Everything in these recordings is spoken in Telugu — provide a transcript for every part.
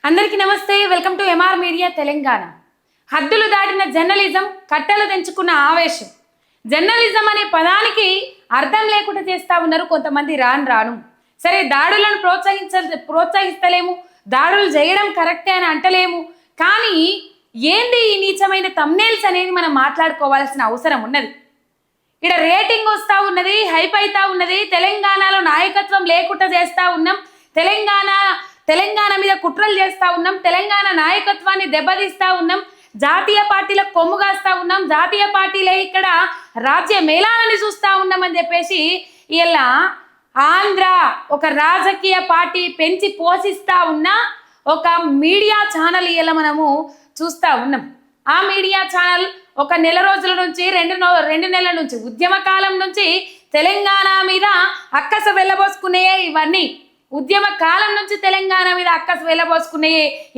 అందరికీ నమస్తే. Welcome to MR media Telangana. హద్దులు దాటిన జర్నలిజం, కట్టలు తెంచుకున్న ఆవేశం. జర్నలిజం అనే పదానికి అర్థం లేకుండా చేస్తా ఉన్నారు కొంతమంది రాను. సరే, దాడులను ప్రోత్సహిస్తలేము, దాడులు చేయడం కరెక్టే అని అంటలేము. కానీ ఏంది ఈ నీచమైన థంబ్నెయిల్స్ అనేది మనం మాట్లాడుకోవాల్సిన అవసరం ఉన్నది. ఇక్కడ రేటింగ్ వస్తూ ఉన్నది, హైప్ అవుతా ఉన్నది. తెలంగాణలో నాయకత్వం లేకుండా చేస్తూ ఉన్నాం, తెలంగాణ మీద కుట్రలు చేస్తూ ఉన్నాం, తెలంగాణ నాయకత్వాన్ని దెబ్బతీస్తూ ఉన్నాం, జాతీయ పార్టీలకు కొమ్ము కాస్తూ ఉన్నాం, జాతీయ పార్టీలే ఇక్కడ రాజ్య మేళాలని చూస్తూ ఉన్నామని చెప్పేసి ఇలా ఆంధ్ర ఒక రాజకీయ పార్టీ పెంచి పోషిస్తూ ఉన్న ఒక మీడియా ఛానల్ ఇలా మనము చూస్తూ ఉన్నాం. ఆ మీడియా ఛానల్ ఒక నెల రోజుల నుంచి రెండు నెలల నుంచి ఉద్యమ కాలం నుంచి తెలంగాణ మీద అక్కస వెళ్ళబోసుకునే ఇవన్నీ ఉద్యమ కాలం నుంచి తెలంగాణ మీద అక్కస వెళ్ళబోసుకునే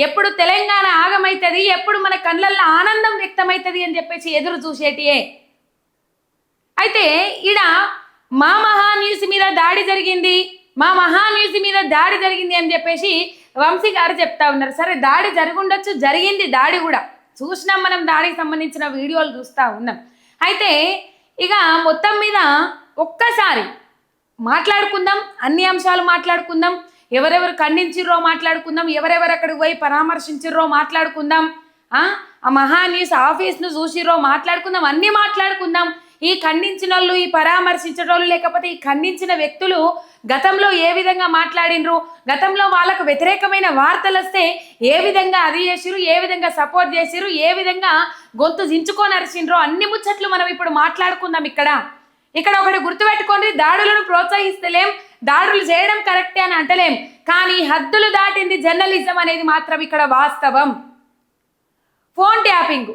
ఎప్పుడు తెలంగాణ ఆగమవుతుంది, ఎప్పుడు మన కళ్ళల్లో ఆనందం వ్యక్తమవుతుంది అని చెప్పేసి ఎదురు చూసేటియే. అయితే ఈడ మా మహాన్యూస్ మీద దాడి జరిగింది, మా మహాన్యూస్ మీద దాడి జరిగింది అని చెప్పేసి వంశీ గారు చెప్తా ఉన్నారు. సరే, దాడి జరుగుండొచ్చు, జరిగింది దాడి కూడా చూసినాం, మనం దాడికి సంబంధించిన వీడియోలు చూస్తూ ఉన్నాం. అయితే ఇక మొత్తం మీద ఒక్కసారి మాట్లాడుకుందాం, అన్ని అంశాలు మాట్లాడుకుందాం, ఎవరెవరు ఖండించిర్రో మాట్లాడుకుందాం, ఎవరెవరు అక్కడికి పోయి పరామర్శించిర్రో మాట్లాడుకుందాం, ఆ మహాన్యూస్ ఆఫీస్ను చూసిర్రో మాట్లాడుకుందాం, అన్నీ మాట్లాడుకుందాం. ఈ ఖండించిన వాళ్ళు, ఈ పరామర్శించిన వాళ్ళు, లేకపోతే ఈ ఖండించిన వ్యక్తులు గతంలో ఏ విధంగా మాట్లాడినరు, గతంలో వాళ్ళకు వ్యతిరేకమైన వార్తలు వస్తే ఏ విధంగా అది చేసిరు, ఏ విధంగా సపోర్ట్ చేసిరు, ఏ విధంగా గొంతు దించుకొని అరిచిండ్రో అన్ని ముచ్చట్లు మనం ఇప్పుడు మాట్లాడుకుందాం. ఇక్కడ ఒకటి గుర్తుపెట్టుకోండి, దాడులను ప్రోత్సహిస్తలేం, దాడులు చేయడం కరెక్టే అని అంటలేం, కానీ హద్దులు దాటింది జర్నలిజం అనేది మాత్రం ఇక్కడ వాస్తవం. ఫోన్ ట్యాపింగ్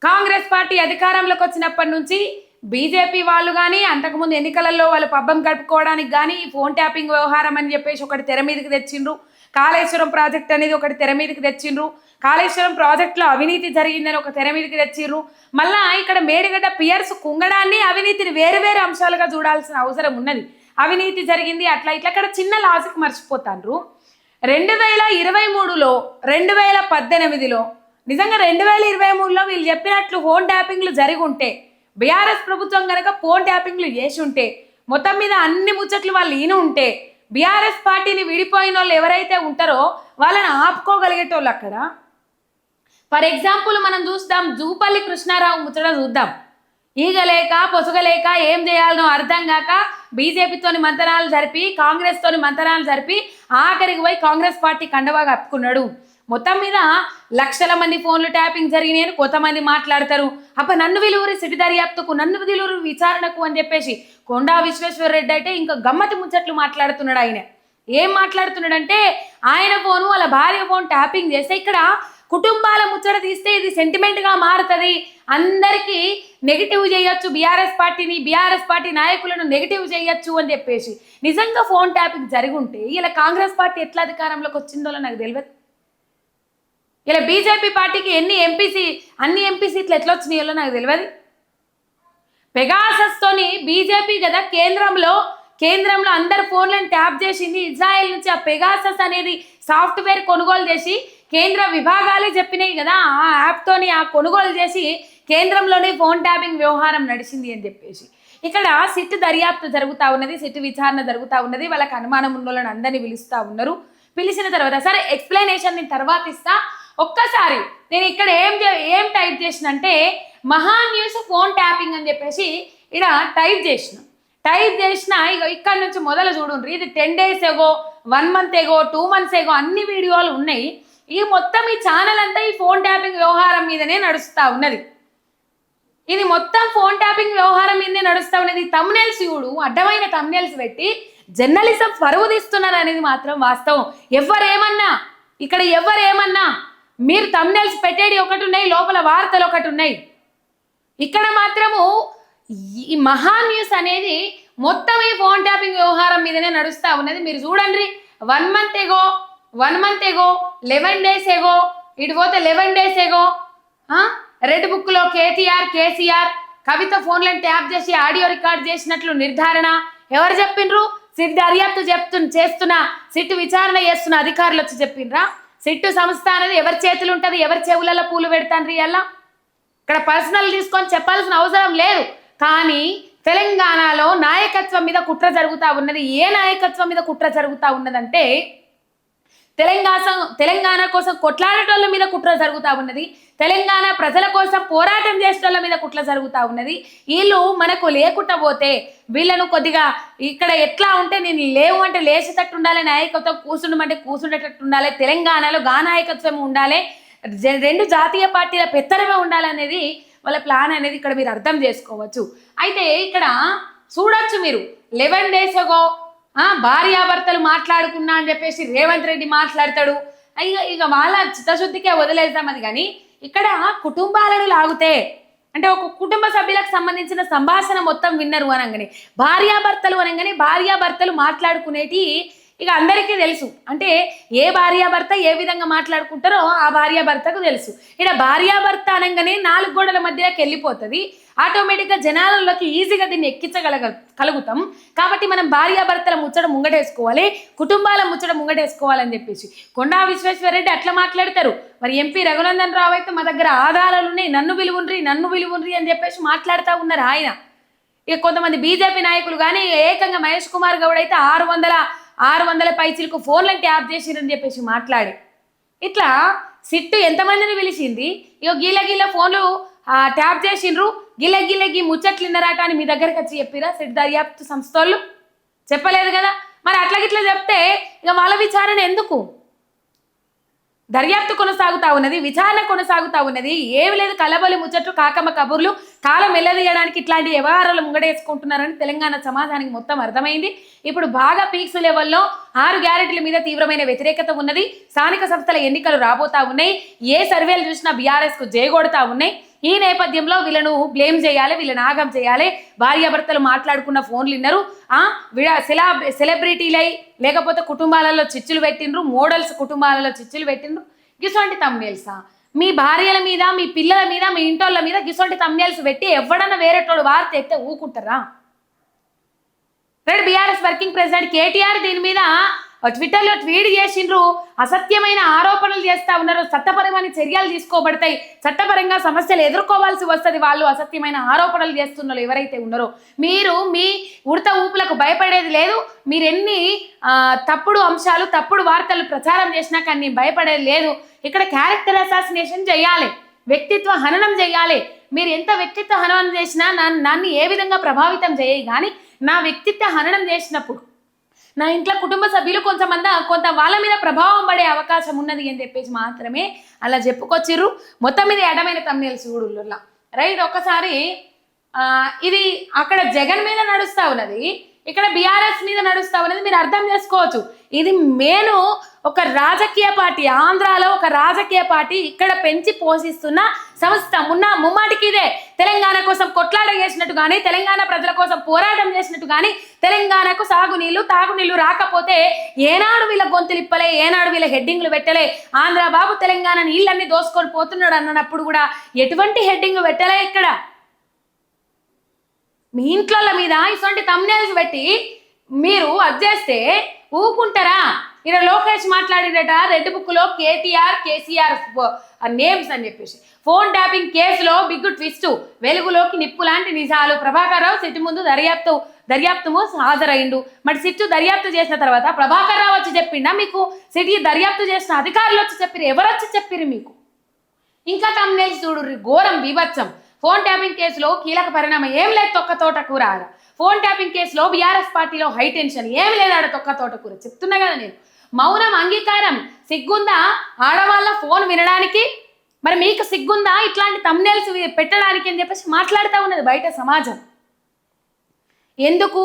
కాంగ్రెస్ పార్టీ అధికారంలోకి వచ్చినప్పటి నుంచి బీజేపీ వాళ్ళు కానీ అంతకుముందు ఎన్నికలలో వాళ్ళు పబ్బం గడుపుకోవడానికి కానీ ఈ ఫోన్ ట్యాపింగ్ వ్యవహారం అని చెప్పేసి ఒకటి తెర మీదకి తెచ్చిండ్రు. కాళేశ్వరం ప్రాజెక్ట్ అనేది ఒకటి తెర మీదకి తెచ్చిండ్రు. కాళేశ్వరం ప్రాజెక్టులో అవినీతి జరిగిందని ఒక తెర మీదకి తెచ్చిర్రు. మళ్ళా ఇక్కడ మేడిగడ్డ పియర్స్ కుంగడాన్ని, అవినీతిని వేరు వేరు అంశాలుగా చూడాల్సిన అవసరం ఉన్నది. అవినీతి జరిగింది అట్లా ఇట్లా అక్కడ చిన్న లాజిక్ మర్చిపోతాండ్రు. 2023లో 2018లో నిజంగా 2023లో వీళ్ళు చెప్పినట్లు ఫోన్ ట్యాపింగ్లు జరిగి ఉంటే, బీఆర్ఎస్ ప్రభుత్వం కనుక ఫోన్ ట్యాపింగ్లు చేసి ఉంటే, మొత్తం మీద అన్ని ముచ్చట్లు వాళ్ళు ఈయన ఉంటే, బీఆర్ఎస్ పార్టీని విడిపోయిన వాళ్ళు ఎవరైతే ఉంటారో వాళ్ళని ఆపుకోగలిగేటోళ్ళు అక్కడ. ఫర్ ఎగ్జాంపుల్ మనం చూస్తాం, జూపల్లి కృష్ణారావు ముచ్చట చూద్దాం. ఈగలేక పొసగలేక ఏం చేయాలనో అర్థం కాక బీజేపీతోని మంతనాలు జరిపి, కాంగ్రెస్తోని మంతనాలు జరిపి ఆఖరికి పోయి కాంగ్రెస్ పార్టీ కండవా కప్పుకున్నాడు. మొత్తం మీద లక్షల మంది ఫోన్లు ట్యాపింగ్ జరిగినాయని కొంతమంది మాట్లాడతారు. నన్ను విలువరి సిటీ దర్యాప్తుకు, నన్ను విలువరి విచారణకు అని చెప్పేసి కొండా విశ్వేశ్వర రెడ్డి అయితే ఇంకా గమ్మతి ముచ్చట్లు మాట్లాడుతున్నాడు. ఆయన ఏం మాట్లాడుతున్నాడంటే, ఆయన ఫోను వాళ్ళ భార్య ఫోన్ ట్యాపింగ్ చేస్తే ఇక్కడ కుటుంబాల ముచ్చట తీస్తే ఇది సెంటిమెంట్గా మారుతుంది, అందరికీ నెగిటివ్ చేయొచ్చు, బీఆర్ఎస్ పార్టీని, బీఆర్ఎస్ పార్టీ నాయకులను నెగిటివ్ చేయొచ్చు అని చెప్పేసి నిజంగా ఫోన్ ట్యాపింగ్ జరిగి ఉంటే ఇలా కాంగ్రెస్ పార్టీ ఎట్లా అధికారంలోకి వచ్చిందో నాకు తెలియదు. ఇలా బీజేపీ పార్టీకి అన్ని ఎంపీ సీట్లు ఎట్లా వచ్చినాయో నాకు తెలియదు. పెగాసస్తోని బీజేపీ కదా కేంద్రంలో అందరు ఫోన్లను ట్యాప్ చేసింది. ఇజ్రాయెల్ నుంచి ఆ పెగాసస్ అనేది సాఫ్ట్వేర్ కొనుగోలు చేసి కేంద్ర విభాగాలే చెప్పినాయి కదా, ఆ యాప్తోని ఆ కొనుగోలు చేసి కేంద్రంలోనే ఫోన్ ట్యాపింగ్ వ్యవహారం నడిచింది అని చెప్పేసి ఇక్కడ సిట్ దర్యాప్తు జరుగుతూ ఉన్నది, సిట్ విచారణ జరుగుతూ ఉన్నది. వాళ్ళకి అనుమానం ఉన్న వాళ్ళని అందరినీ పిలుస్తూ ఉన్నారు. పిలిచిన తర్వాత సరే ఎక్స్ప్లెనేషన్ నేను తర్వాత ఇస్తా. ఒక్కసారి నేను ఇక్కడ ఏం టైప్ చేసినంటే మహాన్యూస్ ఫోన్ ట్యాపింగ్ అని చెప్పేసి ఇక్కడ టైప్ చేసిన ఇక్కడ నుంచి మొదలు చూడండి. ఇది 10 days ఎగో, 1 month ఎగో, 2 months ఎగో అన్ని వీడియోలు ఉన్నాయి. ఈ మొత్తం ఈ ఛానల్ అంతా ఈ ఫోన్ ట్యాపింగ్ వ్యవహారం మీదనే నడుస్తూ ఉన్నది. ఇది మొత్తం ఫోన్ ట్యాపింగ్ వ్యవహారం మీదనే నడుస్తూ ఉన్నది. థంబ్నెయిల్స్ చూడు, అడ్డమైన థంబ్నెయిల్స్ పెట్టి జర్నలిజం పరువు తీస్తున్నారు అనేది మాత్రం వాస్తవం. ఎవరేమన్నా మీరు థంబ్నెయిల్స్ పెట్టేది ఒకటి ఉన్నాయి, లోపల వార్తలు ఒకటి ఉన్నాయి. ఇక్కడ మాత్రము ఈ మహాన్యూస్ అనేది మొత్తం ఈ ఫోన్ ట్యాపింగ్ వ్యవహారం మీదనే నడుస్తూ ఉన్నది. మీరు చూడండి, 1 month ఎగో, 11 days ఎగో, ఇటు పోతే 11 days ఎగో రెడ్ బుక్లో కేసీఆర్ కవిత ఫోన్లను ట్యాప్ చేసి ఆడియో రికార్డ్ చేసినట్లు నిర్ధారణ. ఎవరు చెప్పిండ్రు? సిట్ దర్యాప్తు చేస్తున్నా, సిట్ విచారణ చేస్తున్న అధికారులు వచ్చి చెప్పిండ్రా? సిట్టు సంస్థ అనేది ఎవరి చేతులు ఉంటుంది, ఎవరి చెవులలో పూలు పెడతాను అలా ఇక్కడ పర్సనల్ తీసుకొని చెప్పాల్సిన అవసరం లేదు. కానీ తెలంగాణలో నాయకత్వం మీద కుట్ర జరుగుతూ ఉన్నది. ఏ నాయకత్వం మీద కుట్ర జరుగుతూ ఉన్నదంటే తెలంగాణ కోసం కొట్లాడటోళ్ళ మీద కుట్ర జరుగుతూ ఉన్నది. తెలంగాణ ప్రజల కోసం పోరాటం చేసేటోళ్ళ మీద కుట్ర జరుగుతూ ఉన్నది. వీళ్ళు మనకు లేకుండా పోతే వీళ్ళను కొద్దిగా ఇక్కడ ఎట్లా ఉంటే నేను లేవు అంటే లేచేటట్టు ఉండాలి, నాయకత్వం కూర్చుండమంటే కూర్చుండేటట్టు ఉండాలి, తెలంగాణలో నాయకత్వం ఉండాలి, రెండు జాతీయ పార్టీల పెత్తనమే ఉండాలనేది వాళ్ళ ప్లాన్ అనేది ఇక్కడ మీరు అర్థం చేసుకోవచ్చు. అయితే ఇక్కడ చూడొచ్చు మీరు 11 days ago భార్యాభర్తలు మాట్లాడుకున్నా అని చెప్పేసి రేవంత్ రెడ్డి మాట్లాడతాడు. ఇక వాళ్ళ చిత్తశుద్ధికే వదిలేద్దాం అది. కానీ ఇక్కడ కుటుంబాలను లాగితే అంటే ఒక కుటుంబ సభ్యులకు సంబంధించిన సంభాషణ మొత్తం విన్నరు అనగానే భార్యాభర్తలు మాట్లాడుకునేటి ఇక అందరికీ తెలుసు. అంటే ఏ భార్యాభర్త ఏ విధంగా మాట్లాడుకుంటారో ఆ భార్యాభర్తకు తెలుసు. ఇక్కడ భార్యాభర్త అనగానే 4 గోడల మధ్యలోకి వెళ్ళిపోతుంది. ఆటోమేటిక్గా జనాలలోకి ఈజీగా దీన్ని కలుగుతాం. కాబట్టి మనం భార్యాభర్తల ముచ్చట ముంగటేసుకోవాలి, కుటుంబాల ముచ్చట ముంగటేసుకోవాలని చెప్పేసి కొండా విశ్వేశ్వరరెడ్డి అట్లా మాట్లాడతారు. మరి ఎంపీ రఘునందన్ రావు అయితే మా దగ్గర ఆధారాలు ఉన్నాయి, నన్ను విలువుండ్రి అని చెప్పేసి మాట్లాడుతూ ఉన్నారు ఆయన. ఇక కొంతమంది బీజేపీ నాయకులు కానీ ఏకంగా మహేష్ కుమార్ గౌడ్ అయితే 600 పైచీలకు ఫోన్లను ట్యాప్ చేసిరని చెప్పేసి మాట్లాడి ఇట్లా సిట్టు ఎంతమందిని పిలిచింది. ఇక గీల ఫోన్లు ట్యాప్ చేసిండ్రు, గిల్లగి ముచ్చట్లున్నారట అని మీ దగ్గరకు వచ్చి చెప్పిరా సిట్ దర్యాప్తు సంస్థ వాళ్ళు? చెప్పలేదు కదా. మరి అట్లాగిట్లా చెప్తే ఇక వాళ్ళ విచారణ ఎందుకు? దర్యాప్తు కొనసాగుతూ ఉన్నది, విచారణ కొనసాగుతూ ఉన్నది. ఏమి లేదు కలబలి ముచ్చట్లు కాకమ్మ కబుర్లు కాలం వెళ్ళదీయడానికి ఇట్లాంటి వ్యవహారాలు ముంగడేసుకుంటున్నారని తెలంగాణ సమాజానికి మొత్తం అర్థమైంది. ఇప్పుడు బాగా పీక్స్ లెవెల్లో 6 గ్యారెంటీల మీద తీవ్రమైన వ్యతిరేకత ఉన్నది. స్థానిక సంస్థల ఎన్నికలు రాబోతా ఉన్నాయి. ఏ సర్వేలు చూసినా బీఆర్ఎస్కు జయగొడతా ఉన్నాయి. ఈ నేపథ్యంలో వీళ్ళను బ్లేమ్ చేయాలి, వీళ్ళని ఆగం చేయాలి. భార్యాభర్తలు మాట్లాడుకున్న ఫోన్లు విన్నారు, సెలబ్రిటీలై లేకపోతే కుటుంబాలలో చిచ్చులు పెట్టిండ్రు, మోడల్స్ కుటుంబాలలో చిచ్చులు పెట్టిండ్రు. గిసొంటి తమ్నేల్సా మీ భార్యల మీద, మీ పిల్లల మీద, మీ ఇంటోళ్ళ మీద గిసొంటి తమ్నేల్స్ పెట్టి ఎవడన్నా వేరేటోడు వార్త ఎత్తే ఊకుంటారా? రెడ్ బీఆర్ఎస్ వర్కింగ్ ప్రెసిడెంట్ కేటీఆర్ దీని మీద ట్విట్టర్లో ట్వీట్ చేసిండ్రు. అసత్యమైన ఆరోపణలు చేస్తా ఉన్నారు, చట్టపరమైన చర్యలు తీసుకోబడతాయి, చట్టపరంగా సమస్యలు ఎదుర్కోవాల్సి వస్తుంది వాళ్ళు అసత్యమైన ఆరోపణలు చేస్తున్నారు ఎవరైతే ఉన్నారో. మీరు మీ ఉడత ఊపులకు భయపడేది లేదు. మీరు ఎన్ని తప్పుడు అంశాలు తప్పుడు వార్తలు ప్రచారం చేసినా కానీ భయపడేది లేదు. ఇక్కడ క్యారెక్టర్ అసాసినేషన్ చేయాలి, వ్యక్తిత్వ హననం చేయాలి. మీరు ఎంత వ్యక్తిత్వ హననం చేసినా నన్ను ఏ విధంగా ప్రభావితం చేయాలి. కానీ నా వ్యక్తిత్వ హననం చేసినప్పుడు నా ఇంట్లో కుటుంబ సభ్యులు కొంత వాళ్ళ మీద ప్రభావం పడే అవకాశం ఉన్నది అని చెప్పేసి మాత్రమే అలా చెప్పుకొచ్చిర్రు. మొత్తం మీద ఎడమైన తమ్నేల్స్ చూడుల్లా రైట్. ఒకసారి ఇది అక్కడ జగన్ మీద నడుస్తూ ఉన్నది, ఇక్కడ బీఆర్ఎస్ మీద నడుస్తూ ఉన్నది. మీరు అర్థం చేసుకోవచ్చు. ఇది మేను ఒక రాజకీయ పార్టీ, ఆంధ్రాలో ఒక రాజకీయ పార్టీ ఇక్కడ పెంచి పోషిస్తున్న సంస్థ ముమ్మాటికి ఇదే. తెలంగాణ కోసం కొట్లాట చేసినట్టు కానీ, తెలంగాణ ప్రజల కోసం పోరాటం చేసినట్టు కానీ, తెలంగాణకు తాగునీళ్లు రాకపోతే ఏనాడు వీళ్ళ గొంతులు ఇప్పలే, ఏనాడు వీళ్ళ హెడ్డింగ్లు పెట్టలే. ఆంధ్ర బాబు తెలంగాణ నీళ్ళన్నీ దోసుకొని పోతున్నాడు అన్నప్పుడు కూడా ఎటువంటి హెడ్డింగ్ పెట్టలే. ఇక్కడ మీ ఇంట్ల మీద ఇటువంటి తమ్నేల్స్ పెట్టి మీరు అది చేస్తే ఊకుంటారా? ఇక్కడ లోకేష్ మాట్లాడినట రెడ్ బుక్లో కేసీఆర్ నేమ్స్ అని చెప్పేసి ఫోన్ ట్యాపింగ్ కేసులో బిగ్ ట్విస్ట్, వెలుగులోకి నిప్పు లాంటి నిజాలు. ప్రభాకర్ రావు సిట్టు ముందు దర్యాప్తు హాజరైండు. మరి సిట్టు దర్యాప్తు చేసిన తర్వాత ప్రభాకర్ రావు వచ్చి చెప్పిండా మీకు? సిటీ దర్యాప్తు చేసిన అధికారులు వచ్చి చెప్పిరు, ఎవరు వచ్చి చెప్పిరు మీకు? ఇంకా తమ్నేల్స్ చూడుర్రి, ఘోరం బీభత్సం. ఫోన్ ట్యాపింగ్ కేసులో కీలక పరిణామం ఏం లేదు, తొక్క తోటకూర ఆడ. ఫోన్ ట్యాపింగ్ కేసులో బీఆర్ఎస్ పార్టీలో హై టెన్షన్ ఏమి లేదు ఆడ, తొక్క తోటకూర. చెప్తున్నా కదా నేను. మౌనం అంగీకారం. సిగ్గుందా ఆడవాళ్ళ ఫోన్ వినడానికి? మరి మీకు సిగ్గుందా ఇట్లాంటి తమ్నేల్స్ పెట్టడానికి అని చెప్పేసి మాట్లాడుతూ ఉన్నది బయట సమాజం. ఎందుకు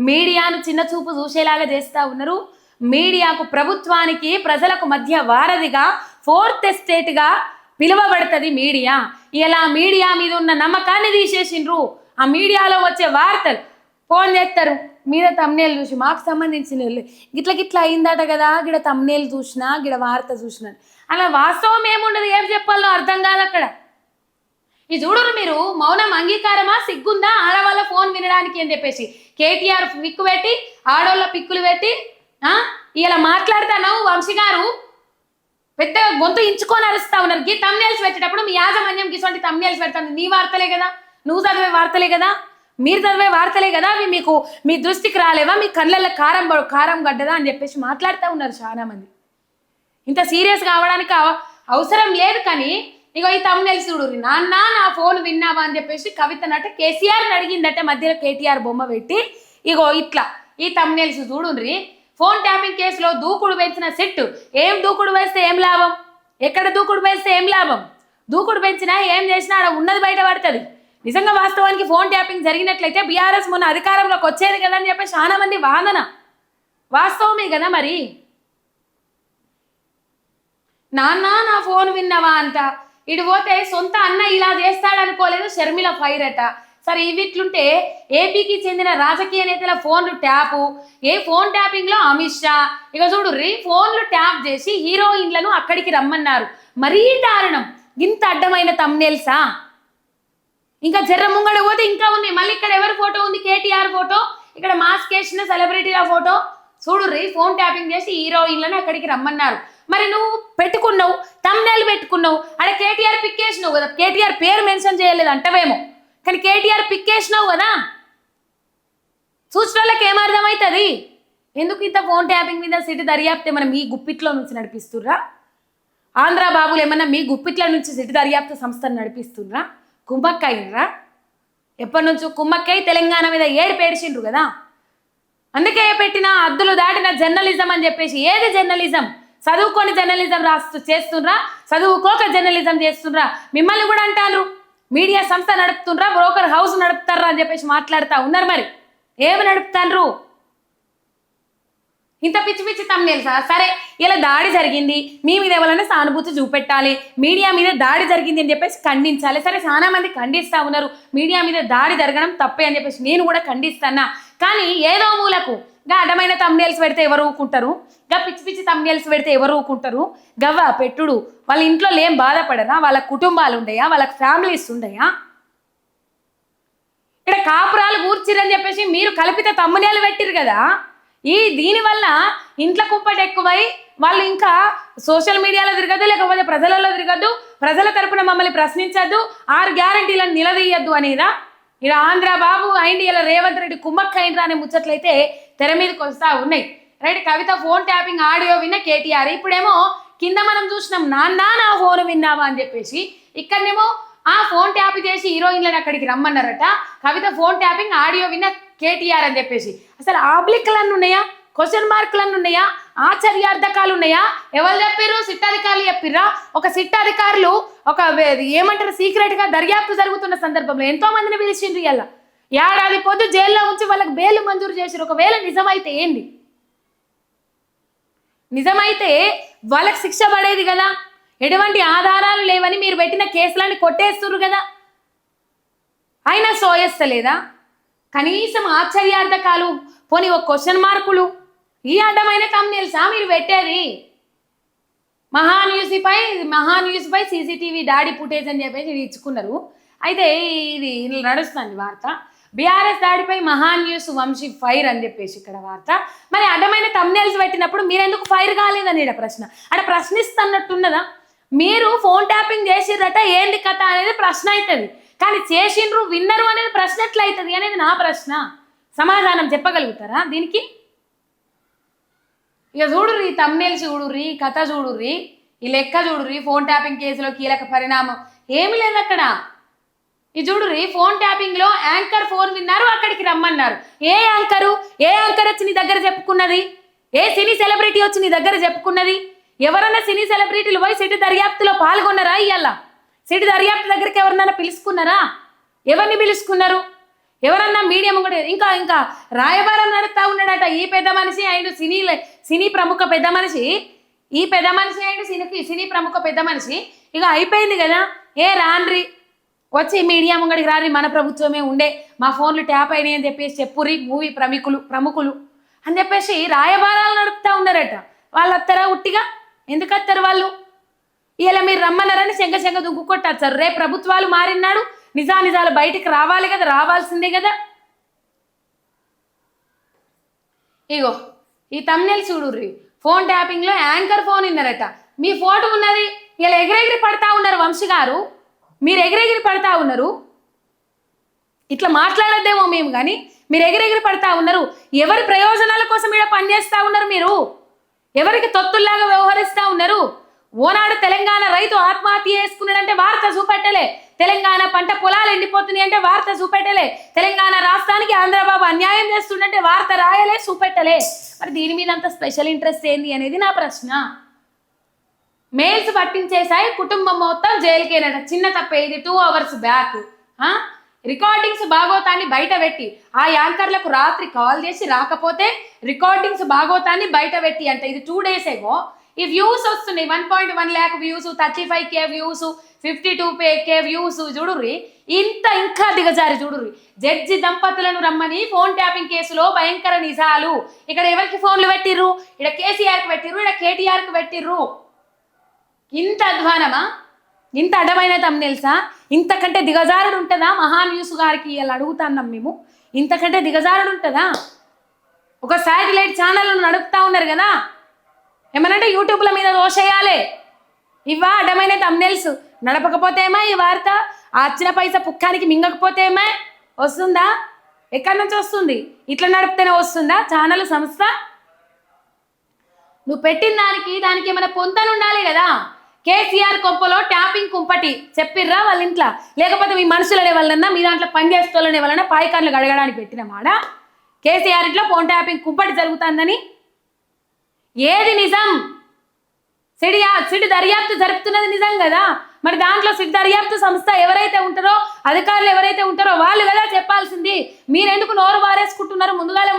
మీడియాను చిన్న చూపు చూసేలాగా చేస్తూ ఉన్నారు? మీడియాకు, ప్రభుత్వానికి, ప్రజలకు మధ్య వారధిగా, 4th ఎస్టేట్గా పిలువబడుతుంది మీడియా. ఇలా మీడియా మీద ఉన్న నమ్మకాన్ని తీసేసిండ్రు. ఆ మీడియాలో వచ్చే వార్తలు ఫోన్ చేస్తారు, మీద తమ్నేల్ చూసి మాకు సంబంధించిన గిట్ల అయిందట కదా, గిడ తమ్నేల్ చూసినా, గిడ వార్త చూసినా. అలా వాస్తవం ఏముండదు, ఏం చెప్పాలో అర్థం కాదు అక్కడ. ఈ చూడరు మీరు, మౌనం అంగీకారమా, సిగ్గుందా ఆడవాళ్ళ ఫోన్ వినడానికి అని చెప్పేసి కేటీఆర్ పిక్కు పెట్టి, ఆడవాళ్ళ పిక్కులు పెట్టి ఇలా మాట్లాడతాను వంశీ గారు. పెద్దగా గొంతు ఇంచుకొని అరుస్తా ఉన్నారు. గీ తమ్నేల్స్ పెట్టేటప్పుడు మీ యాజమాన్యం గిసొంటి తమ్నేల్స్ పెడతాను. నీ వార్తలే కదా, నువ్వు చదివే వార్తలే కదా, మీరు చదివే వార్తలే కదా, అవి మీకు మీ దృష్టికి రాలేవా, మీ కళ్ళల్లో కారం గడ్డదా అని చెప్పేసి మాట్లాడుతూ ఉన్నారు చాలా మంది. ఇంత సీరియస్ కావడానికి అవసరం లేదు. కానీ ఇగో ఈ తమ్నేల్స్ చూడుర్రి. నాన్న నా ఫోన్ విన్నావా అని చెప్పేసి కవితనట కేసీఆర్ని అడిగిందట, మధ్యలో కేటీఆర్ బొమ్మ పెట్టి. ఇగో ఇట్లా ఈ తమ్నేల్స్ చూడుర్రి. ఫోన్ ట్యాపింగ్ కేసులో దూకుడు పెంచిన సిట్టు. ఏం దూకుడు వేస్తే ఏం లాభం, ఎక్కడ దూకుడు వేస్తే ఏం లాభం, దూకుడు పెంచినా ఏం చేసినా ఆడ ఉన్నది బయట పడుతుంది. నిజంగా వాస్తవానికి ఫోన్ ట్యాపింగ్ జరిగినట్లయితే బీఆర్ఎస్ మొన్న అధికారంలోకి వచ్చేది కదా అని చెప్పి చాలా మంది వాదన. వాస్తవమే కదా మరి. నాన్న నా ఫోన్ విన్నావా అంట. ఇటు పోతే సొంత అన్న ఇలా చేస్తాడనుకోలేదు, షర్మిల ఫైర్ అట. సరే ఇవిట్లుంటే ఏపీకి చెందిన రాజకీయ నేతల ఫోన్లు ట్యాపు. ఫోన్ ట్యాపింగ్లో అమిత్ షా. ఇక చూడుర్రి, ఫోన్లు ట్యాప్ చేసి హీరోయిన్లను అక్కడికి రమ్మన్నారు. మరీ దారుణం. ఇంత అడ్డమైన తమ్నేల్సా. ఇంకా జర్ర ముంగడ పోతే ఇంకా ఉన్నాయి. మళ్ళీ ఇక్కడ ఎవరి ఫోటో ఉంది, కేటీఆర్ ఫోటో, ఇక్కడ మాస్క్ వేసిన సెలబ్రిటీల ఫోటో. చూడుర్రి, ఫోన్ ట్యాపింగ్ చేసి హీరోయిన్లను అక్కడికి రమ్మన్నారు. మరి నువ్వు పెట్టుకున్నావు, తమ్నేల్ పెట్టుకున్నావు, అక్కడ కేటీఆర్ పిక్ వేసినావు కదా, కేటీఆర్ పేరు మెన్షన్ చేయలేదు అంటవేమో, కానీ కేటీఆర్ పిక్ వేసినావు కదా. చూసిన వాళ్ళకి ఏమర్థమవుతుంది? ఎందుకు ఇంత ఫోన్ ట్యాపింగ్ మీద సిటీ దర్యాప్తు ఏమన్నా మీ గుప్పిట్లో నుంచి నడిపిస్తుర్రా? ఆంధ్ర బాబులు ఏమన్నా మీ గుప్పిట్ల నుంచి సిటీ దర్యాప్తు సంస్థను నడిపిస్తుర్రా? కుమ్మక్కయ్యరా? ఎప్పటి నుంచో కుమ్మక్కై తెలంగాణ మీద పేడిచిండ్రు కదా. అందుకే పెట్టిన అద్దులు దాటిన జర్నలిజం అని చెప్పేసి. ఏది జర్నలిజం? చదువుకొని జర్నలిజం చేస్తుండ్రా, చదువుకోక జర్నలిజం చేస్తుండ్రా. మిమ్మల్ని కూడా అంటారు మీడియా సంస్థ నడుపుతుండ్రా, బ్రోకర్ హౌస్ నడుపుతారా అని చెప్పేసి మాట్లాడుతూ ఉన్నారు. మరి ఏమి నడుపుతాండ్రు? ఇంత పిచ్చి పిచ్చి తమ్నేల్సా? సరే, ఇలా దాడి జరిగింది, మీ మీద ఎవరైనా సానుభూతి చూపెట్టాలి, మీడియా మీద దాడి జరిగింది అని చెప్పేసి ఖండించాలి. సరే, చాలా మంది ఖండిస్తూ ఉన్నారు, మీడియా మీద దాడి జరగడం తప్పే అని చెప్పేసి నేను కూడా ఖండిస్తానా. కానీ ఏదో మూలకు గా అడ్డమైన తమ్నేల్స్ పెడితే ఎవరు ఊకుంటారు, గా పిచ్చి పిచ్చి తమ్నేల్స్ పెడితే ఎవరు ఊకుంటారు? గవ్వ పెట్టుడు. వాళ్ళ ఇంట్లో ఏం బాధపడరా? వాళ్ళ కుటుంబాలు ఉండయా? వాళ్ళకి ఫ్యామిలీస్ ఉండయా? ఇక్కడ కాపురాలు కూర్చిరని చెప్పేసి మీరు కల్పిత తమ్మునేలు పెట్టిరు కదా. దీనివల్ల ఇంట్లో కుంపటి ఎక్కువై వాళ్ళు ఇంకా సోషల్ మీడియాలో తిరగద్దు, లేకపోతే ప్రజలలో తిరగద్దు, ప్రజల తరపున మమ్మల్ని ప్రశ్నించద్దు, 6 గ్యారంటీలను నిలదీయద్దు అనేదా? ఇక్కడ ఆంధ్ర బాబు అయింది, ఇలా రేవంత్ రెడ్డి కుమ్మక్క అయిండ్రా అనే ముచ్చట్లయితే తెర మీదకి వస్తూ ఉన్నాయి. రైట్, కవిత ఫోన్ ట్యాపింగ్ ఆడియో విన్న కేటీఆర్. ఇప్పుడేమో కింద మనం చూసినాం నాన్న నా ఫోన్ విన్నావా అని చెప్పేసి. ఇక్కడనేమో ఆ ఫోన్ ట్యాప్ చేసి హీరోయిన్లను అక్కడికి రమ్మన్నారట. కవిత ఫోన్ ట్యాపింగ్ ఆడియో విన్న కేటీఆర్ అని చెప్పేసి. అసలు ఆబ్లిక్లన్నీ ఉన్నాయా, క్వశ్చన్ మార్కులన్నీ ఉన్నాయా, ఆశ్చర్యార్థకాలు ఉన్నాయా? ఎవరు చెప్పారు? సిట్ అధికారులు చెప్పిర్రా? ఒక సిట్ అధికారులు ఒక ఏమంటారు సీక్రెట్ గా దర్యాప్తు జరుగుతున్న సందర్భంలో ఎంతో మందిని పిలిచిండ్రు. ఇలా ఏడాది పొద్దు జైల్లో ఉంచి వాళ్ళకి బెయిల్ మంజూరు చేసిరు. ఒకవేళ నిజమైతే ఏంది? నిజమైతే వాళ్ళకి శిక్ష పడేది కదా. ఎటువంటి ఆధారాలు లేవని మీరు పెట్టిన కేసులని కొట్టేస్తున్నారు కదా. అయినా సోయస్తలేదా? కనీసం ఆశ్చర్యార్థకాలు, పోనీ ఒక క్వశ్చన్ మార్కులు, ఈ అడ్డమైన తమ్నేల్సా మీరు పెట్టేది? మహాన్యూస్పై సీసీటీవీ డాడీ ఫుటేజ్ అని చెప్పేసి ఇచ్చుకున్నారు. అయితే ఇది నడుస్తుంది వార్త. బీఆర్ఎస్ దాడిపై మహాన్యూస్ వంశీ ఫైర్ అని చెప్పేసి ఇక్కడ వార్త. మరి అడ్డమైన తమ్నేల్స్ పెట్టినప్పుడు మీరెందుకు ఫైర్ కాలేదని ఇక్కడ ప్రశ్న. అక్కడ ప్రశ్నిస్తున్నట్టున్నదా? మీరు ఫోన్ ట్యాపింగ్ చేసిర్రట, ఏంది కథ అనేది ప్రశ్న అవుతుంది. కానీ చేసిండ్రు, విన్నరు అనేది ప్రశ్న ఎట్లయితుంది అనేది నా ప్రశ్న. సమాధానం చెప్పగలుగుతారా దీనికి? ఇక చూడుర్రి, తమ్నేల్స్ చూడుర్రి, కథ చూడుర్రి, ఈ లెక్క చూడుర్రి. ఫోన్ ట్యాపింగ్ కేసులో కీలక పరిణామం ఏమి లేదు అక్కడ. ఇది చూడుర్రి, ఫోన్ ట్యాపింగ్ లో యాంకర్ ఫోన్ విన్నారు, అక్కడికి రమ్మన్నారు. ఏ యాంకర్ వచ్చి నీ దగ్గర చెప్పుకున్నది? ఏ సినీ సెలబ్రిటీ వచ్చి నీ దగ్గర చెప్పుకున్నది? ఎవరన్నా సినీ సెలబ్రిటీలు పోయి సిటీ దర్యాప్తులో పాల్గొన్నారా? ఇయ్యాల సిటీ దర్యాప్తు దగ్గరికి ఎవరినైనా పిలుచుకున్నారా? ఎవరిని పిలుచుకున్నారు? ఎవరన్నా మీడియం కూడా ఇంకా రాయబారం నడుస్తూ ఉన్నాడట. ఈ పెద్ద మనిషి ఆయన సినీ ప్రముఖ పెద్ద మనిషి, ఈ పెద్ద మనిషి ఆయన సినీ ప్రముఖ పెద్ద మనిషి. ఇక అయిపోయింది కదా. రాన్రి వచ్చి మీడియా ముంగడికి రారి, మన ప్రభుత్వమే ఉండే, మా ఫోన్లు ట్యాప్ అయినాయి అని చెప్పేసి చెప్పురి మూవీ ప్రముఖులు అని చెప్పేసి రాయబారాలు నడుపుతూ ఉన్నారట. వాళ్ళు వస్తారా? ఉట్టిగా ఎందుకు వస్తారు వాళ్ళు? ఇలా మీరు రమ్మన్నారని శంక దుగ్గు కొట్టారు సార్. రేపు ప్రభుత్వాలు మారినాడు, నిజాలు బయటికి రావాలి కదా, రావాల్సిందే కదా. ఇగో ఈ తమ్నేల్ చూడుర్రి. ఫోన్ ట్యాపింగ్ లో యాంకర్ ఫోన్ విన్నారట. మీ ఫోటో ఉన్నది, ఇలా ఎగిరెగిరి పడతా ఉన్నారు వంశీ గారు, మీరు ఎగిరెగిరి పడతా ఉన్నారు. ఇట్లా మాట్లాడద్దేమో మేము, కానీ మీరు ఎగిరెగిరి పడతా ఉన్నారు. ఎవరి ప్రయోజనాల కోసం ఇక్కడ పనిచేస్తూ ఉన్నారు మీరు? ఎవరికి తొత్తుల్లాగా వ్యవహరిస్తూ ఉన్నారు? ఓనాడు తెలంగాణ రైతు ఆత్మహత్య చేసుకున్నాడంటే వార్త చూపెట్టలే. తెలంగాణ పంట పొలాలు ఎండిపోతున్నాయి అంటే వార్త చూపెట్టలే. తెలంగాణ రాష్ట్రానికి ఆంధ్రబాబు అన్యాయం చేస్తుండంటే వార్త రాయలే, చూపెట్టలే. మరి దీని మీద అంత స్పెషల్ ఇంట్రెస్ట్ ఏంది అనేది నా ప్రశ్న. మెయిల్స్ పట్టించేసాయి, కుటుంబం మొత్తం జైలుకేనట. చిన్న తప్పేది 2 hours బ్యాక్ రికార్డింగ్స్ భాగోతాన్ని బయట పెట్టి, ఆ యాంకర్లకు రాత్రి కాల్ చేసి రాకపోతే రికార్డింగ్స్ భాగోతాన్ని బయట పెట్టి అంటే ఇది 2 days ఏగో ఈ వ్యూస్ వస్తున్నాయి. 1.1 lakh views, 35K views, 52K views. చూడుర్రి ఇంత ఇంకా దిగజారి చూడుర్రి. జడ్జి దంపతులను రమ్మని ఫోన్ ట్యాపింగ్ కేసులో భయంకర నిజాలు. ఇక్కడ ఎవరికి ఫోన్లు పెట్టిర్రు? ఇక్కడ కేసీఆర్కి పెట్టిర్రు, ఇక్కడ కేటీఆర్కి పెట్టిర్రు. ఇంత అధ్వానమా? ఇంత అడ్డమైన తమ్నెల్సా? ఇంతకంటే దిగజారుడు ఉంటుందా? మహాన్యూస్ గారికి ఇలా అడుగుతున్నాం మేము. ఇంతకంటే దిగజారుడు ఉంటుందా? ఒక శాటిలైట్ ఛానల్ను నడుపుతా ఉన్నారు కదా, ఏమనంటే యూట్యూబ్ల మీద దోషేయాలి. ఇవా అడ్డమైన తమ్నెల్స్? నడపకపోతే ఏమా ఈ వార్త? ఆ వచ్చిన పైసా పుక్కానికి మింగకపోతే ఏమా వస్తుందా? ఎక్కడి నుంచి వస్తుంది? ఇట్లా నడిపితేనే వస్తుందా ఛానల్ సంస్థ? నువ్వు పెట్టిన దానికి ఏమైనా పొంతన ఉండాలి కదా. కేసీఆర్ కొంపలో ట్యాపింగ్ కుంపటి చెప్పిర్రా వాళ్ళ ఇంట్లో? లేకపోతే మీ మనుషులనే వాళ్ళన్నా, మీ దాంట్లో పనిచేస్తోళ్ళనే వాళ్ళన్నా పాయికార్లు గడగడానికి పెట్టిన మాట? కేసీఆర్ ఇంట్లో ఫోన్ ట్యాపింగ్ కుంపటి జరుగుతుందని ఏది నిజం? సిడి దర్యాప్తు జరుపుతున్నది నిజం కదా. మరి దాంట్లో సిడి దర్యాప్తు సంస్థ ఎవరైతే ఉంటారో, అధికారులు ఎవరైతే ఉంటారో వాళ్ళు కదా చెప్పాల్సింది. మీరెందుకు నోరు బారేసుకుంటున్నారు? ముందుగాల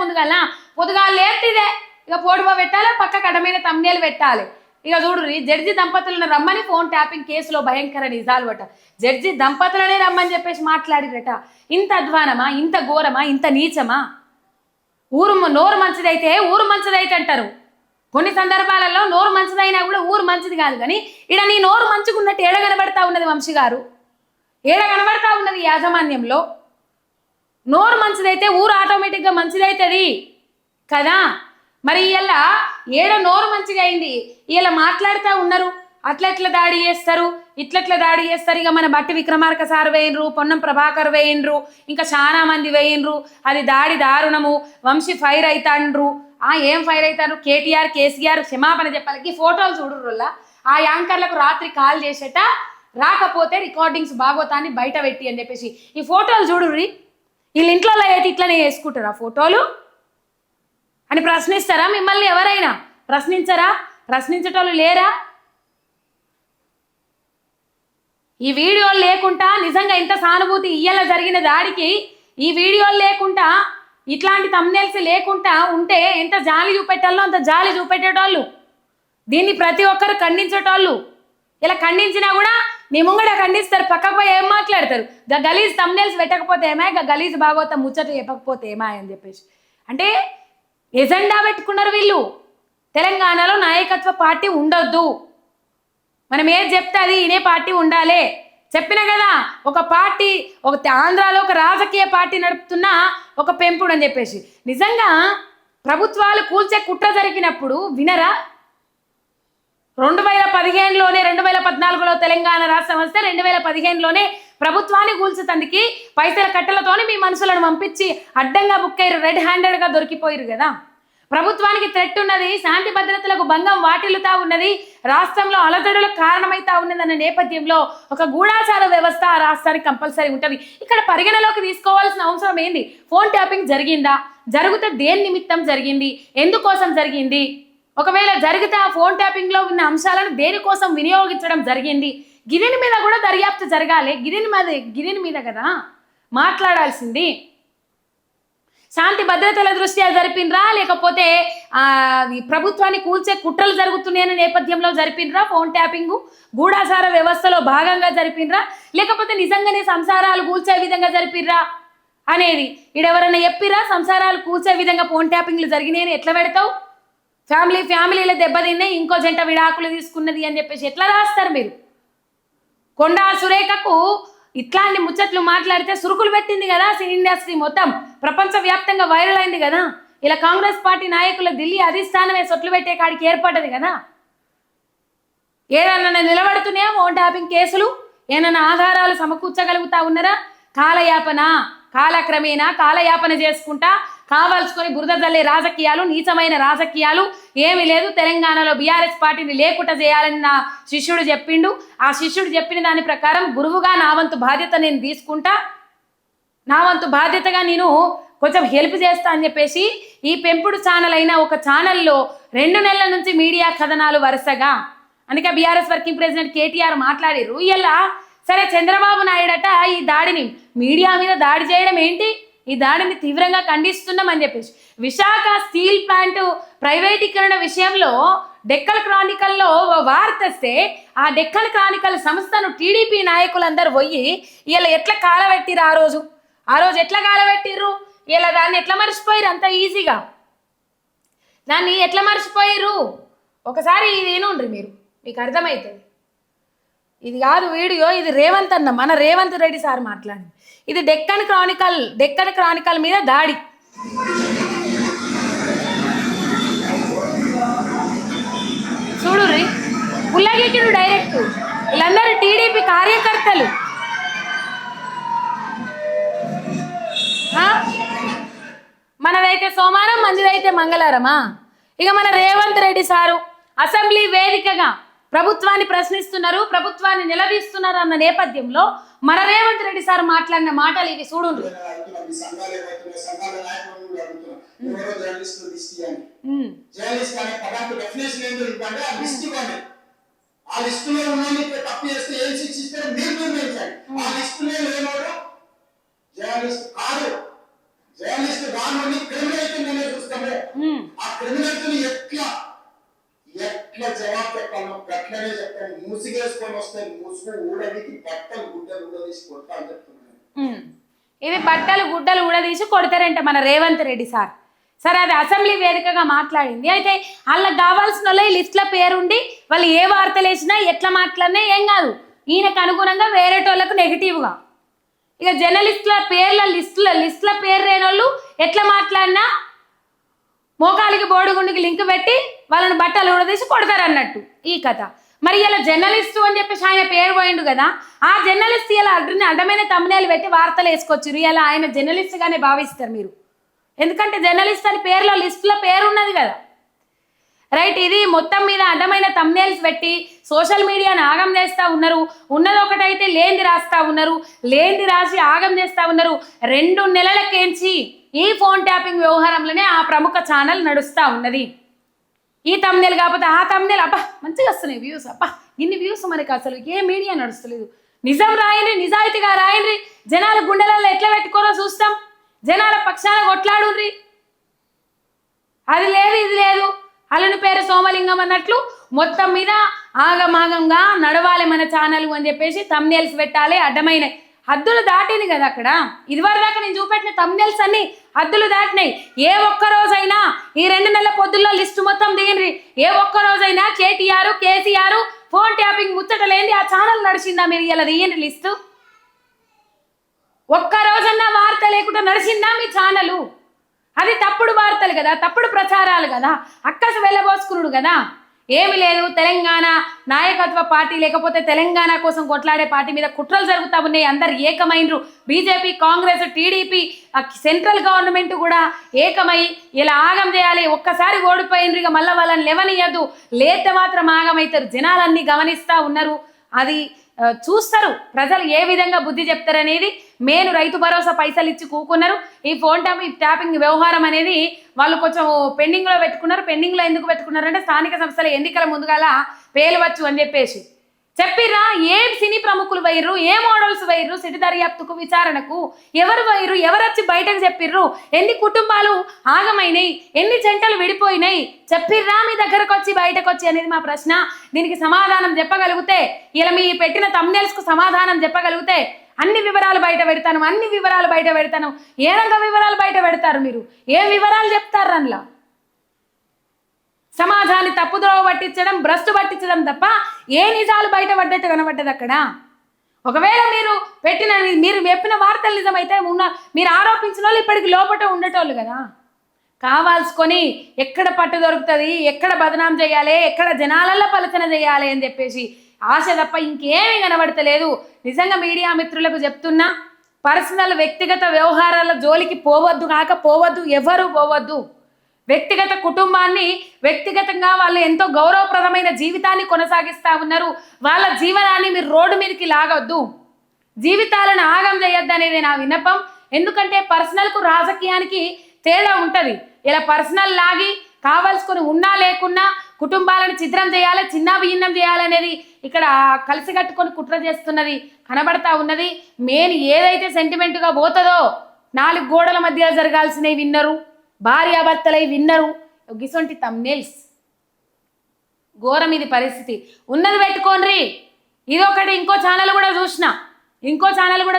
పొద్దుగాల లేటిదే ఇక పోటుబా పెట్టాలి, పక్క కడమైన తమ్నేలు పెట్టాలి. ఇక చూడుర్రి, జడ్జి దంపతులను రమ్మని ఫోన్ ట్యాపింగ్ కేసులో భయంకర నిజాలు అట. జడ్జి దంపతులనే రమ్మని చెప్పేసి మాట్లాడిరట. ఇంత అధ్వానమా? ఇంత ఘోరమా? ఇంత నీచమా? నోరు మంచిదైతే ఊరు మంచిదైతే అంటారు. కొన్ని సందర్భాలలో నోరు మంచిదైనా కూడా ఊరు మంచిది కాదు. కానీ ఇక్కడ నీ నోరు మంచిగున్నట్టు ఏడ కనబడతా ఉన్నది వంశీ గారు? ఏడ కనబడతా ఉన్నది యాజమాన్యంలో? నోరు మంచిదైతే ఊరు ఆటోమేటిక్గా మంచిదైతుంది కదా. మరి ఇలా ఏడ నోరు మంచిగా అయింది, ఇలా మాట్లాడుతూ ఉన్నారు. అట్లెట్ల దాడి చేస్తారు, ఇట్లెట్ల దాడి చేస్తారు. ఇక మన బట్టి విక్రమార్క సార్ వేయినరు, పొన్నం ప్రభాకర్ వేయినరు, ఇంకా చాలా మంది వేయినరు. అది దాడి దారుణము, వంశీ ఫైర్ అవుతాండ్రు. ఏం ఫైర్ అవుతారు? కేటీఆర్ కేసీఆర్ క్షమాపణ చెప్పాలి. ఈ ఫోటోలు చూడుర్రుల్లా, ఆ యాంకర్లకు రాత్రి కాల్ చేసేట రాకపోతే రికార్డింగ్స్ భాగవతాన్ని బయట పెట్టి అని చెప్పేసి ఈ ఫోటోలు చూడుర్రి. వీళ్ళ ఇంట్లో అయితే ఇట్లనే వేసుకుంటారా ఫోటోలు అని ప్రశ్నిస్తారా? మిమ్మల్ని ఎవరైనా ప్రశ్నించరా? ప్రశ్నించేటోళ్ళు లేరా? ఈ వీడియోలు లేకుండా నిజంగా ఇంత సానుభూతి ఇయ్యాల జరిగిన దాడికి ఈ వీడియోలు లేకుండా, ఇట్లాంటి తమ్నెల్స్ లేకుండా ఉంటే ఎంత జాలి చూపెట్టాలో అంత జాలి చూపెట్టేటోళ్ళు. దీన్ని ప్రతి ఒక్కరు ఖండించేటోళ్ళు. ఇలా ఖండించినా కూడా నీ ముంగడ ఖండిస్తారు, పక్కకు పోయి ఏం మాట్లాడతారు? గలీజ్ తమ్నెల్స్ పెట్టకపోతే ఏమా, గలీజ్ భాగవతం ముచ్చట చెప్పకపోతే ఏమా అని చెప్పేసి. అంటే ఎజెండా పెట్టుకున్నారు వీళ్ళు. తెలంగాణలో నాయకత్వ పార్టీ ఉండొద్దు, మనం ఏది చెప్తే అది ఇనే పార్టీ ఉండాలి. చెప్పిన కదా, ఒక పార్టీ, ఒక ఆంధ్రాలో ఒక రాజకీయ పార్టీ నడుపుతున్న ఒక పెంపుడు అని చెప్పేసి. నిజంగా ప్రభుత్వాలు కూల్చే కుట్ర జరిగినప్పుడు వినరా? 2015లోనే 2014లో తెలంగాణ రాష్ట్రం వస్తే 2015లోనే ప్రభుత్వాన్ని కూల్చేతందుకి పైసల కట్టలతోని మీ మనుషులను పంపించి అడ్డంగా బుక్ అయ్యారు, రెడ్ హ్యాండెడ్గా దొరికిపోయారు కదా. ప్రభుత్వానికి థ్రెట్ ఉన్నది, శాంతి భద్రతలకు భంగం వాటిల్లుతా ఉన్నది, రాష్ట్రంలో అలజడులకు కారణమైతా ఉన్నదన్న నేపథ్యంలో ఒక గూఢాచార వ్యవస్థ ఆ రాష్ట్రానికి కంపల్సరీ ఉంటుంది. ఇక్కడ పరిగణలోకి తీసుకోవాల్సిన అవసరం ఏంది? ఫోన్ ట్యాపింగ్ జరిగిందా? జరిగితే దేని నిమిత్తం జరిగింది? ఎందుకోసం జరిగింది? ఒకవేళ జరిగితే ఆ ఫోన్ ట్యాపింగ్లో ఉన్న అంశాలను దేనికోసం వినియోగించడం జరిగింది? గిరిని మీద కూడా దర్యాప్తు జరగాలి. గిరిని మీద కదా మాట్లాడాల్సింది. శాంతి భద్రతల దృష్ట్యా జరిపినరా, లేకపోతే ప్రభుత్వాన్ని కూల్చే కుట్రలు జరుగుతున్నాయనే నేపథ్యంలో జరిపినరా? ఫోన్ ట్యాపింగ్ గూఢాచార వ్యవస్థలో భాగంగా జరిపినరా, లేకపోతే నిజంగానే సంసారాలు కూల్చే విధంగా జరిపినరా అనేది ఈడెవరన్నా చెప్పిరా? సంసారాలు కూల్చే విధంగా ఫోన్ ట్యాపింగ్లు జరిగినాయని ఎట్లా పెడతావు? ఫ్యామిలీల దెబ్బతిన్నాయి, ఇంకో జంట విడాకులు తీసుకున్నది అని చెప్పేసి ఎట్లా రాస్తారు మీరు? కొండా సురేఖకు ఇట్లాంటి ముచ్చట్లు మాట్లాడితే సురుకులు పెట్టింది కదా సినీ ఇండస్ట్రీ మొత్తం, ప్రపంచవ్యాప్తంగా వైరల్ అయింది కదా. ఇలా కాంగ్రెస్ పార్టీ నాయకుల ఢిల్లీ అధిష్టానమే సొట్లు పెట్టే కాడికి ఏర్పడ్డది కదా. ఏదన్నా నిలబడుతున్నాయా ఫోన్ ట్యాపింగ్ కేసులు? ఏమన్నా ఆధారాలు సమకూర్చగలుగుతా ఉన్నారా? కాలయాపన, కాలక్రమేణా కాలయాపన చేసుకుంటా కావాల్సుకొని బురద జల్లే రాజకీయాలు, నీచమైన రాజకీయాలు ఏమీ లేదు. తెలంగాణలో బీఆర్ఎస్ పార్టీని లేకుండా చేయాలని నా శిష్యుడు చెప్పిండు. ఆ శిష్యుడు చెప్పిన దాని ప్రకారం గురువుగా నా వంతు బాధ్యత నేను తీసుకుంటా, నా వంతు బాధ్యతగా నేను కొంచెం హెల్ప్ చేస్తా అని చెప్పేసి ఈ పెంపుడు ఛానల్ అయిన ఒక ఛానల్లో 2 నెలల నుంచి మీడియా కథనాలు వరుసగా, అందుకే బీఆర్ఎస్ వర్కింగ్ ప్రెసిడెంట్ కేటీఆర్ మాట్లాడారు. ఇలా సరే చంద్రబాబు నాయుడట ఈ దాడిని, మీడియా మీద దాడి చేయడం ఏంటి, ఈ దాడిని తీవ్రంగా ఖండిస్తున్నామని చెప్పేసి విశాఖ స్టీల్ ప్లాంట్ ప్రైవేటీకరణ విషయంలో డెక్కన్ క్రానికల్లో వార్త వస్తే ఆ డెక్కన్ క్రానికల్ సంస్థను టీడీపీ నాయకులందరూ పోయి ఇలా ఎట్లా కాలబెట్టిరు, ఆ రోజు ఎట్లా కాలబెట్టిర్రు, ఇలా దాన్ని ఎట్లా మర్చిపోయారు అంత ఈజీగా, దాన్ని ఎట్లా మర్చిపోయారు? ఒకసారి ఇది వినుండ్రి మీరు, మీకు అర్థమవుతుంది. ఇది కాదు వీడియో, ఇది రేవంత్ అన్న, మన రేవంత్ రెడ్డి సార్ మాట్లాడింది. ఇది డెక్కన్ క్రానికల్ మీద దాడి. చూడుర్రి, పుల్లగికిడు డైరెక్ట్, వీళ్ళందరూ టీడీపీ కార్యకర్తలు. మనదైతే సోమవారం, మంచిదైతే మంగళవారమా? ఇక మన రేవంత్ రెడ్డి సారు అసెంబ్లీ వేదికగా ప్రభుత్వాన్ని ప్రశ్నిస్తున్నారు, ప్రభుత్వాన్ని నిలదీస్తున్నారు అన్న నేపథ్యంలో మన రేవంత్ రెడ్డి సార్ మాట్లాడిన మాటలు ఇవి చూడండి. ఎట్లా జవాబు చెప్పాలో గట్లనే చెప్తాను. మూసిగేసుకొని వస్తాయి, మూసుకొని ఊడదీసి బట్టలు గుడ్డలు ఊడదీసి కొడతా అని చెప్తున్నాను. ఇది బట్టలు గుడ్డలు ఊడదీసి కొడతారంట మన రేవంత్ రెడ్డి సార్. సరే, అది అసెంబ్లీ వేదికగా మాట్లాడింది. అయితే వాళ్ళకి కావాల్సిన వాళ్ళ ఈ లిస్టుల పేరుండి వాళ్ళు ఏ వార్తలు వేసినా ఎట్లా మాట్లాడినా ఏం కాదు, ఈయనకు అనుగుణంగా వేరేటోళ్ళకు నెగిటివ్గా. ఇక జర్నలిస్టుల పేర్ల లిస్టుల పేరు లేని వాళ్ళు ఎట్లా మాట్లాడినా మోకాలికి బోడిగుండికి లింక్ పెట్టి వాళ్ళని బట్టలు ఊడదీసి కొడతారు అన్నట్టు ఈ కథ. మరి ఇలా జర్నలిస్టు అని చెప్పేసి ఆయన పేరు పోయిండు కదా, ఆ జర్నలిస్ట్ ఇలా అడ్డమైన తమ్మునేలు పెట్టి వార్తలు వేసుకొచ్చారు. ఇలా ఆయన జర్నలిస్ట్గానే భావిస్తారు మీరు, ఎందుకంటే జర్నలిస్ట్ అని పేరులో లిస్టులో పేరు ఉన్నది కదా, రైట్. ఇది మొత్తం మీద అడ్డమైన తమ్నేల్స్ పెట్టి సోషల్ మీడియాని ఆగం చేస్తూ ఉన్నారు. ఉన్నది ఒకటైతే లేనిది రాస్తూ ఉన్నారు, లేనిది రాసి ఆగం చేస్తూ ఉన్నారు. 2 నెలలకేంచి ఈ ఫోన్ ట్యాపింగ్ వ్యవహారంలోనే ఆ ప్రముఖ ఛానల్ నడుస్తూ ఉన్నది. ఈ తమ్నేల్ కాకపోతే ఆ తమ్నేల్, అబ్బా మంచిగా వస్తున్నాయి వ్యూస్, అబ్బా ఇన్ని వ్యూస్ మనకి అసలు ఏ మీడియా నడుస్తలేదు. నిజం రాయండి, నిజాయితీగా రాయండి, జనాల గుండెలలో ఎట్లా పెట్టుకోరో చూస్తాం, జనాల పక్షాన కొట్లాడుండ్రి. అది లేదు ఇది లేదు, అల్లుని పేరు సోమలింగం అన్నట్లు మొత్తం మీద ఆగమాగంగా నడవాలి మన ఛానల్ అని చెప్పేసి తమ్నేల్స్ పెట్టాలి. అడ్డమైన హద్దులు దాటింది కదా అక్కడ. ఇదివరదాకా నేను చూపెట్టిన తమ్నేల్స్ అన్ని హద్దులు దాటినాయి. ఏ ఒక్క రోజైనా ఈ 2 నెలల పొద్దుల్లో లిస్టు మొత్తం దిగిండ్రి, ఏ ఒక్క రోజైనా కేటీఆర్ కేసీఆర్ ఫోన్ ట్యాపింగ్ ముచ్చటలేంది ఆ ఛానల్ నడిచిందా? మీరు ఇలా తీయండి లిస్టు. ఒక్క రోజన్నా వార్త లేకుండా నడిచిందా మీ ఛానలు? అది తప్పుడు వార్తలు కదా, తప్పుడు ప్రచారాలు కదా, అక్కసు వెళ్ళబోసుకున్నాడు కదా. ఏమి లేదు, తెలంగాణ నాయకత్వ పార్టీ లేకపోతే తెలంగాణ కోసం కొట్లాడే పార్టీ మీద కుట్రలు జరుగుతూ ఉన్నాయి. అందరు ఏకమైనరు, BJP, Congress, TDP, central government కూడా ఏకమై ఇలా ఆగం చేయాలి. ఒక్కసారి ఓడిపోయినరు, ఇక మళ్ళీ వాళ్ళని లేవనియద్దు, లేతే మాత్రం ఆగమవుతారు. జనాలన్నీ గమనిస్తూ ఉన్నారు, అది చూస్తారు ప్రజలు ఏ విధంగా బుద్ధి చెప్తారనేది. మెయిన్ రైతు భరోసా పైసలు ఇచ్చి కూకున్నారు. ఈ ఫోన్ ట్యాపింగ్ వ్యవహారం అనేది వాళ్ళు కొంచెం పెండింగ్లో పెట్టుకున్నారు. పెండింగ్లో ఎందుకు పెట్టుకున్నారంటే స్థానిక సంస్థల ఎన్నికల ముందుగాల పేలవచ్చు అని చెప్పేసి చెప్పిర్రా. ఏ సినీ ప్రముఖులు వైర్రు, ఏ మోడల్స్ వైర్రు, సిటీ దర్యాప్తుకు విచారణకు ఎవరు వైర్రు, ఎవరు వచ్చి బయటకు చెప్పిర్రు, ఎన్ని కుటుంబాలు ఆగమైనాయి, ఎన్ని జంటలు విడిపోయినాయి చెప్పిర్రా మీ దగ్గరకు వచ్చి బయటకు వచ్చి అనేది మా ప్రశ్న. దీనికి సమాధానం చెప్పగలిగితే, ఇలా మీ పెట్టిన తమ్నేల్స్కు సమాధానం చెప్పగలిగితే అన్ని వివరాలు బయట పెడతాను, అన్ని వివరాలు బయట పెడతాను. ఏ రంగ వివరాలు బయట పెడతారు మీరు? ఏ వివరాలు చెప్తారు? అందులో సమాజాన్ని తప్పుదోవ పట్టించడం, భ్రష్టు పట్టించడం తప్ప ఏ నిజాలు బయట పడ్డట్టు కనబడ్డది అక్కడ. ఒకవేళ మీరు చెప్పిన వార్తలు నిజమైతే మీరు ఆరోపించిన వాళ్ళు ఇప్పటికి లోపట ఉండేటోళ్ళు కదా. కావాల్సుకొని ఎక్కడ పట్టు దొరుకుతుంది, ఎక్కడ బదనాం చేయాలి, ఎక్కడ జనాలల్లో పలచన చేయాలి అని చెప్పేసి ఆశ తప్ప ఇంకేమీ కనబడతలేదు. నిజంగా మీడియా మిత్రులకు చెప్తున్నా, పర్సనల్ వ్యక్తిగత వ్యవహారాల జోలికి పోవద్దు, ఎవరు పోవద్దు. వ్యక్తిగత కుటుంబాన్ని వ్యక్తిగతంగా వాళ్ళు ఎంతో గౌరవప్రదమైన జీవితాన్ని కొనసాగిస్తూ ఉన్నారు. వాళ్ళ జీవనాన్ని మీరు రోడ్డు మీదకి లాగొద్దు, జీవితాలను ఆగం చేయొద్దు అనేది నా విన్నపం. ఎందుకంటే పర్సనల్కు రాజకీయానికి తేడా ఉంటుంది. ఇలా పర్సనల్ లాగి కావాల్సుకొని ఉన్నా లేకున్నా కుటుంబాలను ఛిద్రం చేయాలి, చిన్నాభిన్నం చేయాలనేది ఇక్కడ కలిసి కట్టుకొని కుట్ర చేస్తున్నది కనబడతా ఉన్నది. మెయిన్ ఏదైతే సెంటిమెంట్గా పోతుందో 4 గోడల మధ్య జరగాల్సినవి విన్నరు, భార్యాభర్తలై విన్నరు, గిసొంటి తమ్నేల్స్. ఘోరం ఇది పరిస్థితి. ఉన్నది పెట్టుకోండి. ఇదొకటి. ఇంకో ఛానల్ కూడా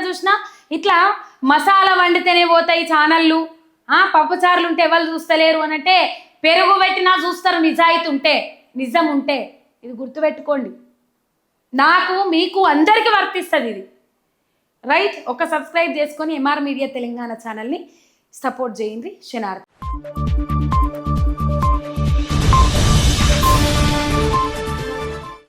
చూసిన ఇట్లా మసాలా వండితేనే పోతాయి ఛానళ్ళు, పప్పుచారులు ఉంటే ఎవరు చూస్తలేరు అని అంటే పెరుగు పెట్టినా చూస్తారు నిజాయితీ ఉంటే, నిజం ఉంటే. ఇది గుర్తుపెట్టుకోండి. నాకు మీకు అందరికీ వర్తిస్తుంది ఇది, రైట్? ఒక సబ్స్క్రైబ్ చేసుకొని ఎంఆర్ మీడియా తెలంగాణ ఛానల్ని సపోర్ట్ చేయండి. శనార్థం.